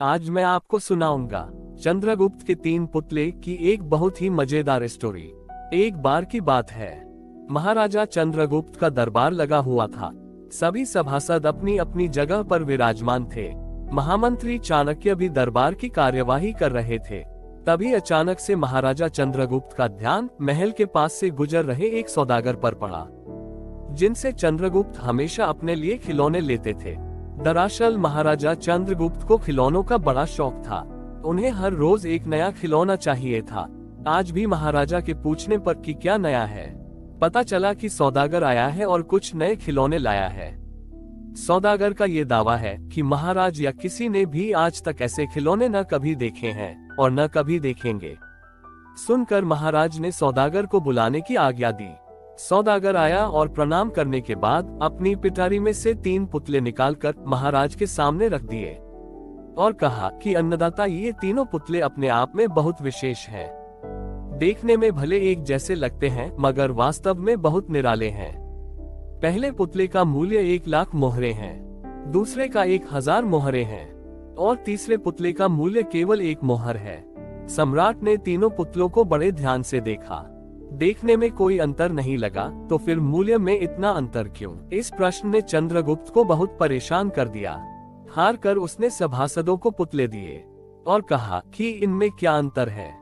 आज मैं आपको सुनाऊंगा चंद्रगुप्त के 3 पुतले की एक बहुत ही मजेदार स्टोरी। एक बार की बात है, महाराजा चंद्रगुप्त का दरबार लगा हुआ था। सभी सभासद अपनी अपनी जगह पर विराजमान थे। महामंत्री चाणक्य भी दरबार की कार्यवाही कर रहे थे। तभी अचानक से महाराजा चंद्रगुप्त का ध्यान महल के पास से गुजर रहे एक सौदागर पर पड़ा, जिनसे चंद्रगुप्त हमेशा अपने लिए खिलौने लेते थे। दरअसल महाराजा चंद्रगुप्त को खिलौनों का बड़ा शौक था। उन्हें हर रोज एक नया खिलौना चाहिए था। आज भी महाराजा के पूछने पर कि क्या नया है, पता चला कि सौदागर आया है और कुछ नए खिलौने लाया है। सौदागर का ये दावा है कि महाराज या किसी ने भी आज तक ऐसे खिलौने न कभी देखे हैं और न कभी देखेंगे। सुनकर महाराज ने सौदागर को बुलाने की आज्ञा दी। सौदागर आया और प्रणाम करने के बाद अपनी पिटारी में से 3 पुतले निकालकर महाराज के सामने रख दिए और कहा कि अन्नदाता, ये तीनों पुतले अपने आप में बहुत विशेष हैं। देखने में भले एक जैसे लगते हैं मगर वास्तव में बहुत निराले हैं। पहले पुतले का मूल्य 1,00,000 मोहरे हैं, दूसरे का 1,000 मोहरे हैं और तीसरे पुतले का मूल्य केवल 1 मोहर है। सम्राट ने तीनों पुतलों को बड़े ध्यान से देखा। देखने में कोई अंतर नहीं लगा, तो फिर मूल्य में इतना अंतर क्यों? इस प्रश्न ने चंद्रगुप्त को बहुत परेशान कर दिया। हार कर उसने सभासदों को पुतले दिए और कहा कि इनमें क्या अंतर है,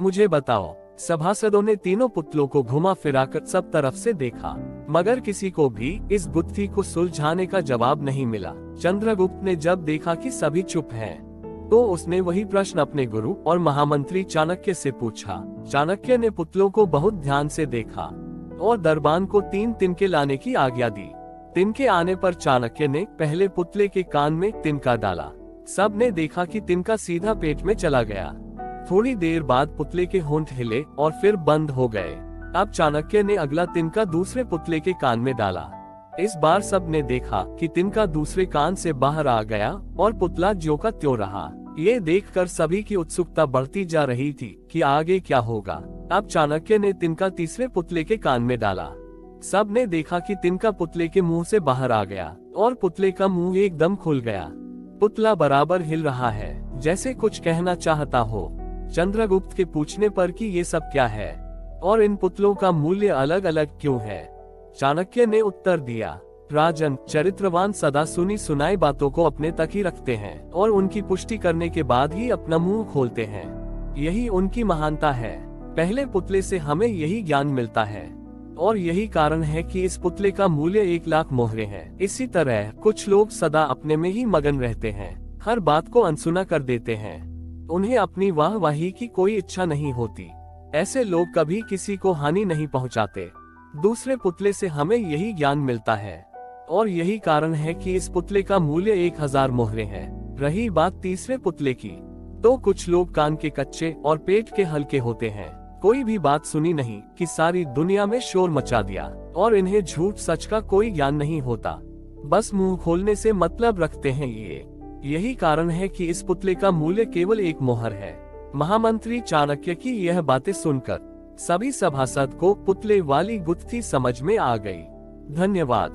मुझे बताओ। सभासदों ने तीनों पुतलों को घुमा फिराकर सब तरफ से देखा, मगर किसी को भी इस गुत्थी को सुलझाने का जवाब नहीं मिला। चंद्रगुप्त ने जब देखा कि सभी चुप हैं, तो उसने वही प्रश्न अपने गुरु और महामंत्री चाणक्य से पूछा। चाणक्य ने पुतलों को बहुत ध्यान से देखा और दरबान को 3 तिनके लाने की आज्ञा दी। तिनके आने पर चाणक्य ने पहले पुतले के कान में तिनका डाला। सब ने देखा कि तिनका सीधा पेट में चला गया। थोड़ी देर बाद पुतले के होंठ हिले और फिर बंद हो गए। अब चाणक्य ने अगला तिनका दूसरे पुतले के कान में डाला। इस बार सब ने देखा कि तिनका दूसरे कान से बाहर आ गया और पुतला ज्यों का त्यों रहा। ये देखकर सभी की उत्सुकता बढ़ती जा रही थी कि आगे क्या होगा। अब चाणक्य ने तिनका तीसरे पुतले के कान में डाला। सब ने देखा कि तिनका पुतले के मुंह से बाहर आ गया और पुतले का मुंह एकदम खुल गया। पुतला बराबर हिल रहा है, जैसे कुछ कहना चाहता हो। चंद्रगुप्त के पूछने पर कि ये सब क्या है और इन पुतलों का मूल्य अलग अलग क्यों है, चाणक्य ने उत्तर दिया, राजन, चरित्रवान सदा सुनी सुनाई बातों को अपने तक ही रखते हैं और उनकी पुष्टि करने के बाद ही अपना मुंह खोलते हैं। यही उनकी महानता है। पहले पुतले से हमें यही ज्ञान मिलता है और यही कारण है कि इस पुतले का मूल्य 1,00,000 मोहरे है। इसी तरह कुछ लोग सदा अपने में ही मगन रहते हैं, हर बात को अनसुना कर देते हैं। उन्हें अपनी वाहवाही की कोई इच्छा नहीं होती। ऐसे लोग कभी किसी को हानि नहीं पहुंचाते। दूसरे पुतले से हमें यही ज्ञान मिलता है और यही कारण है कि इस पुतले का मूल्य 1,000 मोहरे है। रही बात तीसरे पुतले की, तो कुछ लोग कान के कच्चे और पेट के हल्के होते हैं। कोई भी बात सुनी नहीं कि सारी दुनिया में शोर मचा दिया और इन्हें झूठ सच का कोई ज्ञान नहीं होता, बस मुंह खोलने से मतलब रखते हैं। यही कारण है कि इस पुतले का मूल्य केवल 1 मोहर है। महामंत्री चाणक्य की यह बातें सुनकर सभी सभासद को पुतले वाली गुत्थी समझ में आ गई। धन्यवाद।